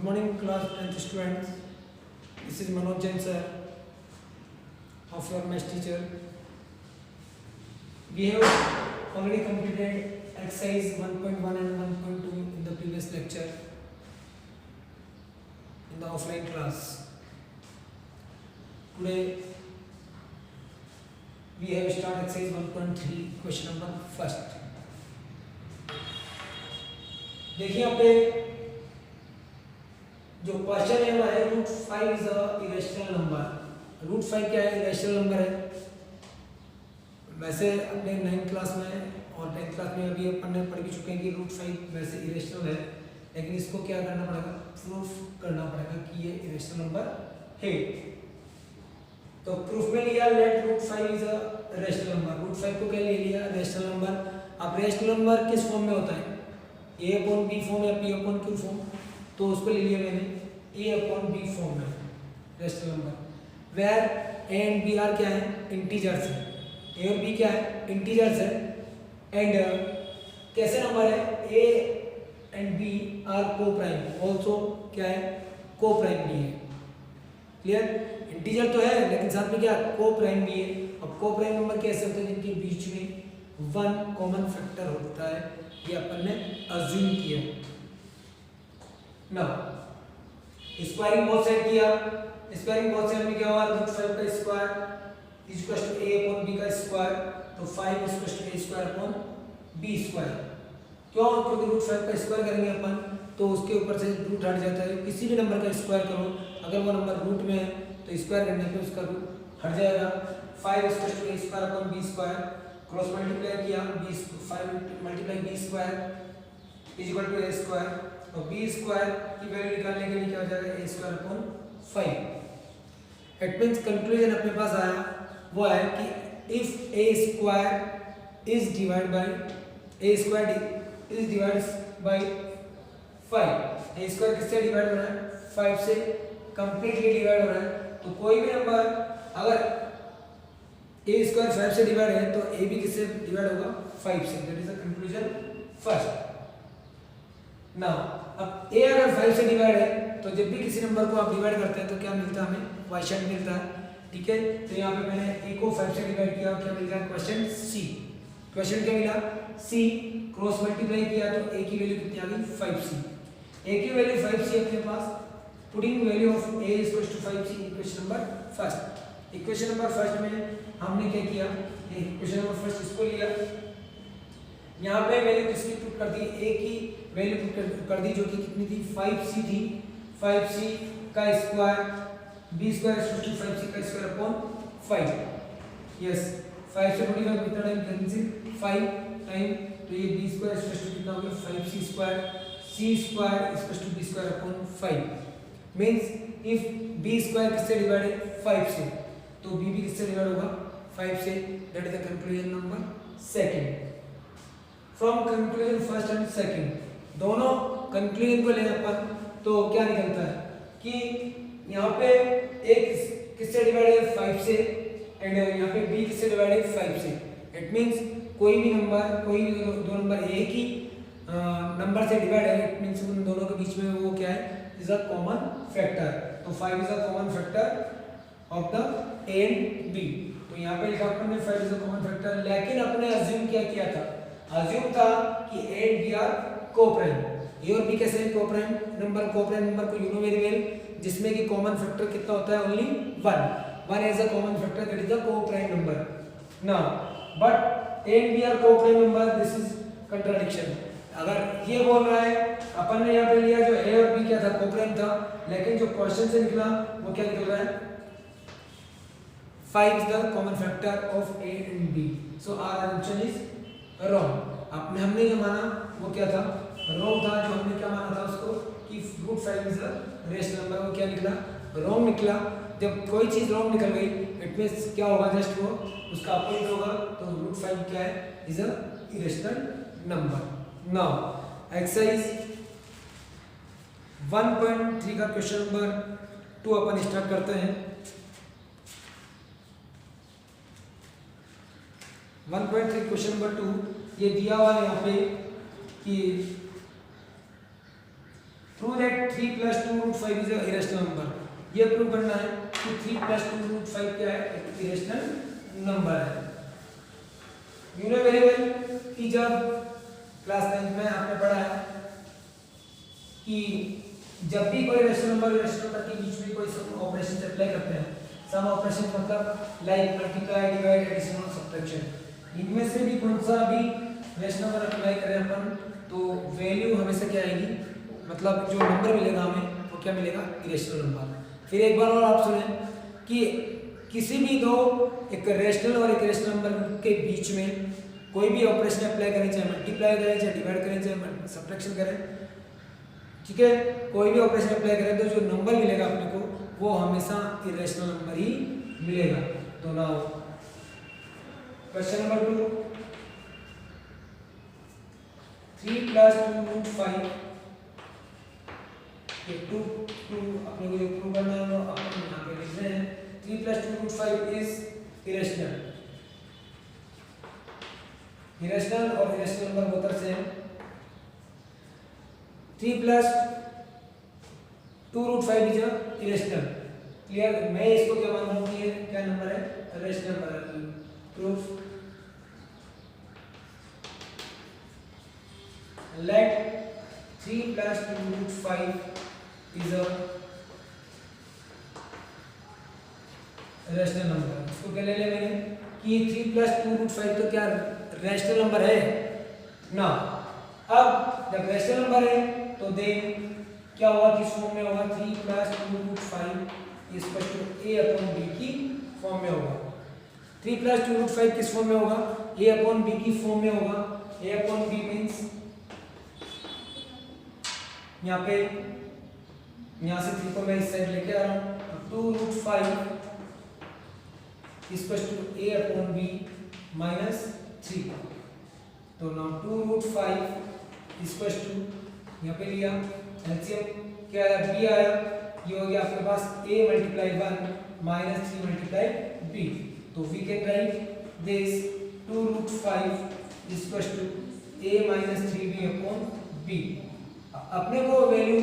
morning class 10th students. This is Manoj Jain sir of your math teacher. We have already completed exercise 1.1 and 1.2 in the previous lecture in the offline class. Today we have started exercise 1.3 question number first. देखिए यहाँ पे जो question है वो है root 5 is a irrational number. Root 5 क्या है? Irrational number है। वैसे अपने 9th क्लास में और 10th क्लास में अभी अपन ने पढ़ भी चुके हैं कि रूट 5 वैसे इरेशनल है, लेकिन इसको क्या करना पड़ेगा? प्रूफ करना पड़ेगा कि ये इरेशनल नंबर है। तो प्रूफ में लिया let root 5 is a rational number. Root 5 को क्या ले लिया? Rational number. अब रेशनल नंबर किस फॉर्म में होता है? a अपॉन b फॉर्म या p अपॉन q फॉर्म। तो उसको ले लिया मैंने a अपॉन b फॉर्म में rational number, where a and b are क्या है? इंटीजर्स है। a और b क्या है? इंटीजर्स है। एंड कैसे नंबर है? a एंड b आर को प्राइम, ऑल्सो क्या है? को प्राइम भी है। क्लियर? इंटीजर तो है लेकिन साथ में क्या? को प्राइम भी है। अब को प्राइम नंबर कैसे होते हैं? जिनके बीच में 1 कॉमन फैक्टर होता है, ये अपन ने अज्यूम किया। नाउ स्क्वायरिंग बोथ साइड किया। स्क्वायरिंग बोथ साइड में क्या हुआ? रूट 5 का square is equal to a upon b का स्क्वायर, तो 5 is equal to a square upon b square. क्यों? क्योंकि रूट 5 का स्क्वायर करेंगे अपन तो उसके ऊपर से रूट हट जाता है। किसी भी नंबर का स्क्वायर करो, अगर वो नंबर रूट में है तो स्क्वायर करने पे उसका रूट हट जाएगा। 5 is equal to a square upon b square, cross multiply किया, 5 multiply b square is equal to a square, और b स्क्वायर की वैल्यू निकालने के लिए क्या हो जाएगा? a square upon 5। It means conclusion अपने पास आया वो है कि if a square is divide by a square is divide by 5, a square किससे डिवाइड हो रहा है? 5 से कंप्लीटली डिवाइड हो रहा है। तो कोई भी नंबर अगर a स्क्वायर 5 से डिवाइड है तो a भी किससे डिवाइड होगा? 5 से। That is the conclusion first. Now अब a अगर 5 से डिवाइड है तो जब भी किसी नंबर को आप डिवाइड करते हैं तो क्या मिलता है? हमें क्वोशिएंट मिलता है। ठीक है, तो यहाँ पे मैंने a को 5 से डिवाइड किया, क्या मिल गया? Quotient c। क्वोशिएंट क्या मिला? c। क्रॉस मल्टीप्लाई किया तो a की वैल्यू कितनी आ गई? 5c। a की वैल्यू 5c अपने पास, putting value of a is equal to 5c equation number first. Equation number first में हमने क्या किया? इक्वेशन नंबर फर्स्ट इसको लिया, यहाँ पे वैल्यू किसकी पुट कर दी? a की वैल्यू पुट कर दी जो कि कितनी थी? 5c थी। 5c का square b square is equal to 5c का स्क्वायर अपॉन 5। यस, 5 से 45 कितना टाइम कैंसिल? 5 टाइम, तो ये b square is equal to कितना हो गया? 5c square. c square is equal to b square upon 5 means if b square किससे divide है? 5 से, तो b भी किससे डिवाइड होगा? 5 से। That is the conclusion number second. From conclusion first and second दोनों कंक्लूजन को लेने पर तो क्या निकलता है कि यहाँ पे एक किससे डिवाइड है? 5 से, एंड यहाँ पे b किससे डिवाइड है? 5 से। इट मींस कोई भी दो नंबर एक ही नंबर से डिवाइड है, इट मींस उन दोनों के बीच में वो क्या है? Is a common factor. तो 5 is a common factor of the a and b। तो यहाँ पे लिखा अपन ने 5 इज अ कॉमन फैक्टर, लेकिन अपने अज्यूम क्या किया था? अज्यूम था कि a and b are coprime. a और b कैसे हैं? Coprime number. कोप्राइम नंबर को यू नो वेरी वेल, जिसमें कि कॉमन फैक्टर कितना होता है? Only 1 is a common factor, that is a coprime number. Now but a and b are coprime number, this is contradiction. अगर ये बोल रहा है, अपन ने यहाँ पे लिया जो a और b क्या था? कोप्राइम था, लेकिन जो क्वेश्चन से निकला वो क्या निकल रहा है? 5 is the common factor of a and b, so our answer is wrong। आपने हमने जो माना वो क्या था? wrong था। जो हमने क्या माना था उसको कि root 5 is a rational number, वो क्या निकला? wrong निकला। जब कोई चीज wrong निकल गई इट मींस क्या होगा? जस्ट वो उसका अपोजिट होगा। तो रूट 5 क्या है? is a irrational number। Now exercise 1.3 का क्वेश्चन नंबर 2 अपन स्टार्ट करते हैं। 1.3 क्वेश्चन नंबर 2 ये दिया हुआ है यहाँ पे कि prove that 3 + 2√5 is a irrational number. ये प्रूव करना है कि 3 + 2√5 क्या है, एक इरेशनल नंबर है। यू नो वेरी वेल कि जब क्लास 9 में आपने पढ़ा है कि जब भी कोई रेशनल नंबर के बीच में कोई सम ऑपरेशन अप्लाई करते हैं, सम ऑपरेशन मतलब लाइक मल्टीप्लाई, डिवाइड, एडिशन और सब्ट्रैक्शन, इनमें से भी कौन सा भी रेशनल नंबर अप्लाई करें अपन तो वैल्यू हमेशा क्या आएगी, मतलब जो नंबर मिलेगा हमें वो क्या मिलेगा, इरेशनल नंबर। फिर एक बार और आप सुने कि किसी भी दो एक रेशनल और एक इरेशनल नंबर के बीच में कोई भी ऑपरेशन अप्लाई करें, चाहे मल्टीप्लाई करें, चाहे डिवाइड करें, चाहे सब्ट्रैक्शन करें, ठीक है, कोई भी ऑपरेशन अप्लाई करें तो जो नंबर मिलेगा अपने को वो हमेशा इरेशनल नंबर ही मिलेगा। तो नाउ क्वेश्चन नंबर 2, 3 + 2√5, ये 2 अपने को जो प्रूव करना है वो अपन यहाँ पे लिख रहे हैं। 3 + 2√5 इज इरेशनल। इरेशनल और इरेशनल नंबर बहुत तरह से हैं। 3 + 2√5 इज इरेशनल। क्लियर, मैं इसको क्या मान रहा हूँ कि ये क्या नंबर है, irrational number. Proof late 3 + 2√5 is a rational number. इसको क्या ले लिया मैंने कि 3 + 2√5 तो क्या रेशनल नंबर है ना। अब जब रेशनल नंबर है तो देन क्या होगा, किस फॉर्म में होगा, 3 + 2√5 a/b की फॉर्म में होगा। 3 + 2√5 किस फॉर्म में होगा, a/b की फॉर्म में होगा। a/b मींस यहाँ पे यहाँ से 3 को मैं इस साइड लेके आ रहा हूँ, तो 2√5 a/b - 3। तो नाउ 2√5 यहाँ पे लिया एलसीएम क्या आया, b आया, ये हो गया आपके पास a × 1 - 3 × b। तो we can write this 2√5 a - 3b/b। अपने को वैल्यू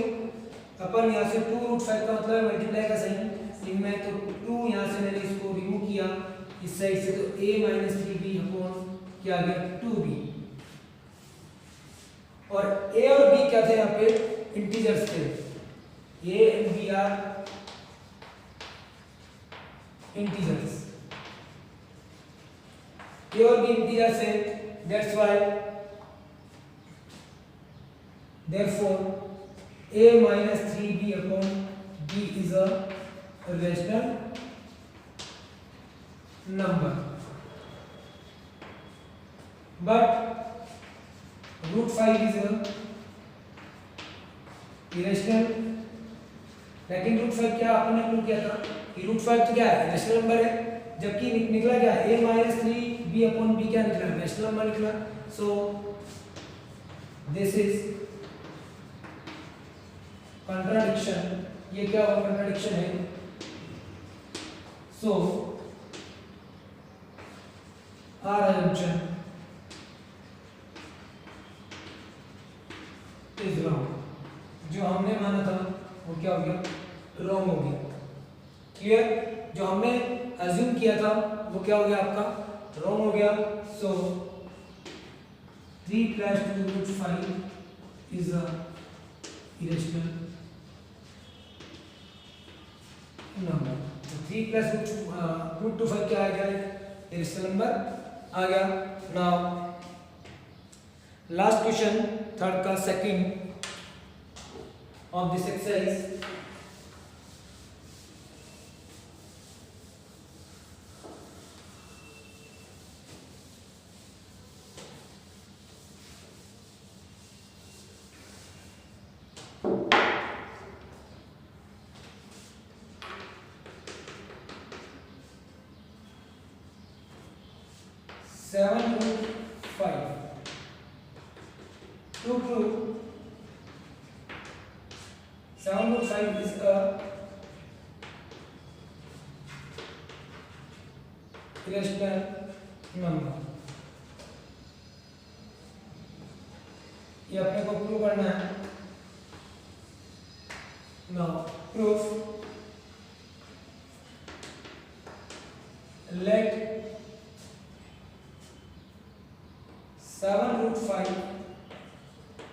अपन यहाँ से 2√5 का मतलब मल्टीप्लाई का साइन इनमें, तो 2 यहाँ से मैंने इसको रिमूव किया इस साइड से, तो a - 3b/ क्या आ गया 2b। और a और b क्या थे, यहाँ पे इंटीजर्स थे, a and b are integers, a और b इंटीजर्स है, that's why therefore a - 3b/b is a rational number, but √5 is a irrational। लेकिन √5 क्या आपने प्रूव किया था कि √5 तो क्या है, रेशनल नंबर है, जबकि निकला क्या a - 3b/b क्या निकला, रेशनल नंबर निकला। सो दिस इज कंट्राडिक्शन, ये क्या हुआ, कंट्राडिक्शन है। सो आर assumption इज रॉन्ग। जो हमने माना था वो क्या हो गया, रॉन्ग हो गया। क्लियर, जो हमने अज्यूम किया था वो क्या हो गया, आपका रॉन्ग हो गया। सो 3 + 2√5 इज अ इरेशनल नंबर। तो 3 + √5 क्या आ गया, इरेशनल नंबर आ गया। नाउ लास्ट क्वेश्चन, थर्ड का second of this exercise. Seven √5 to prove 7/5 is a irrational number। ये अपने को प्रूव करना है Now proof, let 7 root 5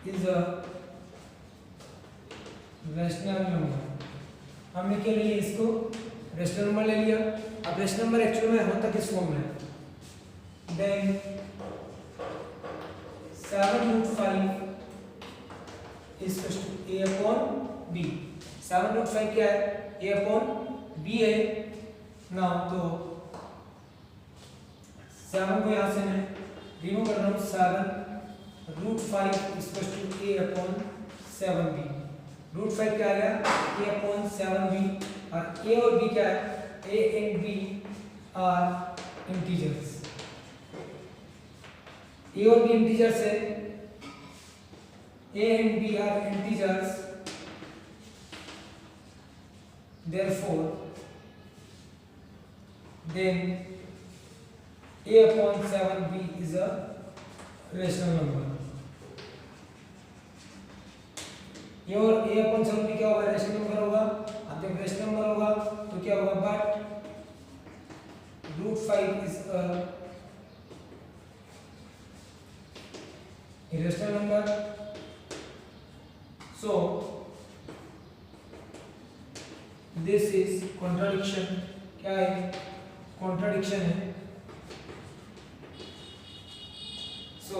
is a rational number. हमने क्या ले लिया, इसको रैशनल नंबर ले लिया। अब रैशनल नंबर एक्चुअल में होता किस फॉर्म में, then 7 root 5 is equal to a upon b। 7 root 5 क्या है, a upon b है। नाउ तो 7 को यहाँ से मैं रिमूव कर रहा हूँ। 7 root 5 is equal to a upon 7b। Root 5 क्या आ गया, a upon 7b। और a और b क्या है, a and b are integers. a और b इंटीजर्स है, a and b are integers, therefore then a upon 7b is a rational number। ये और a upon 7b क्या होगा, रेशनल नंबर होगा। अब जब रेशनल नंबर होगा तो क्या होगा, but root 5 is a irrational number, so this is contradiction। क्या है, contradiction है। so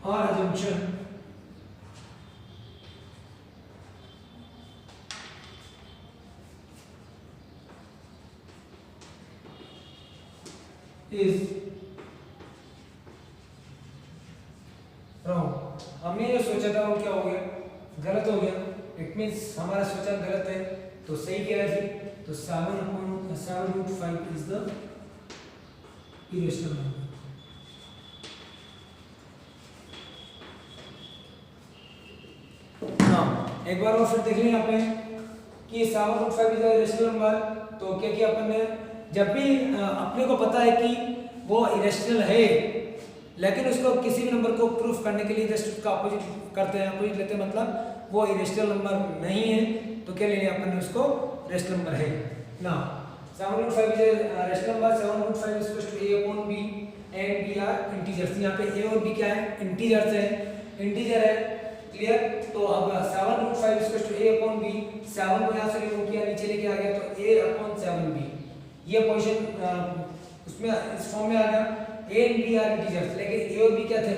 our assumption is wrong। हमने जो सोचा था वो क्या हो गया, गलत हो गया। इट मीन्स हमारा सोचा गलत है तो सही क्या है फिर, तो 7 root 5 is the irrational number। हाँ, एक बार और फिर देख लें यहाँ पे कि 7 root 5 is the irrational number। तो क्या किया अपन ने, जब भी अपने को पता है कि वो इरेशनल है, लेकिन उसको किसी भी नंबर को प्रूफ करने के लिए जस्ट उसका अपोजिट करते हैं, अपोजिट लेते हैं, मतलब वो इरेशनल नंबर नहीं है तो क्या ले लिया अपन ने, उसको रेशनल नंबर है ना। 7 root 5 is a rational number। 7 root 5 is equal to a upon b and b are integers। यहाँ पे a और b क्या है, इंटीजर्स है, इंटीजर है, क्लियर। तो अब 7 root 5 is equal to a upon b, 7 को यहाँ से रिमूव किया, नीचे लेके आ गया तो a upon 7b। ये पोजीशन उसमें इस फॉर्म में आ गया। a and b are integers, लेकिन a और b क्या थे,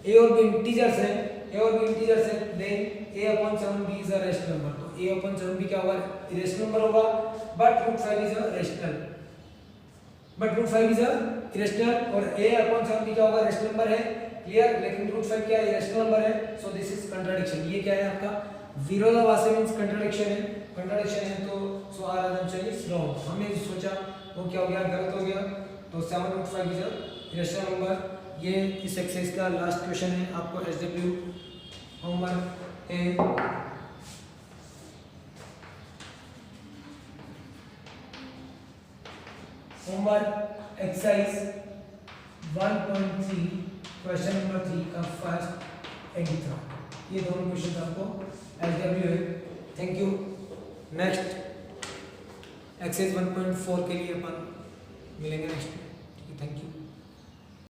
a और b इंटीजर्स हैं, a और b इंटीजर्स हैं, then a upon 7b is a rational number. तो a upon 7b क्या होगा, इरेशनल नंबर होगा, but root 5 is a rational, but root 5 is a irrational, और a upon 7b क्या होगा, रेशनल नंबर है, क्लियर। लेकिन रूट 5 क्या है, इरेशनल नंबर है। So this is contradiction. ये क्या है आपका, विरोधाभासी मींस कंट्राडिक्शन है, कंट्राडिक्शन है। तो सो आर assumption is wrong। हमने जो सोचा वो क्या हो गया, गलत हो गया। तो 7 root 5 is a irrational number. ये इस एक्सरसाइज का लास्ट क्वेश्चन है, आपको एसडब्ल्यू होमवर्क है। होमवर्क एक्सरसाइज 1.3 क्वेश्चन नंबर 3 का फर्स्ट एडिटर। ये दोनों क्वेश्चन आपको एसडब्ल्यू है। Thank you. नेक्स्ट एक्सरसाइज 1.4 के लिए अपन मिलेंगे नेक्स्ट। Thank you.